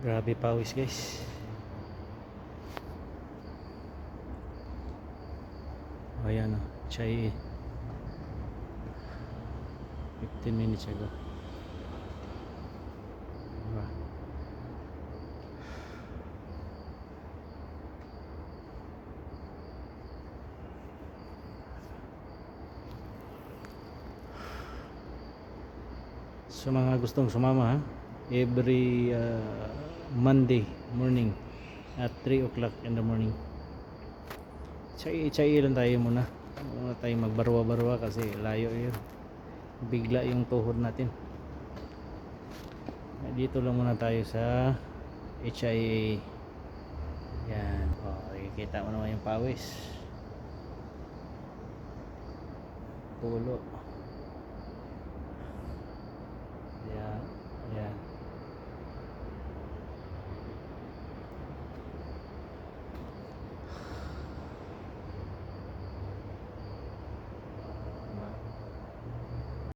Grabe pawis guys. Ayan o, chai 15 minutes ago. Diba? Sa mga gustong sumama, every Monday morning at 3 o'clock in the morning, chai lang tayo muna. Muna tayo magbarwa-barwa kasi layo yun, bigla yung tuhod natin. Dito lang muna tayo sa HIA. Yan, kita mo naman yung pawis, tulo.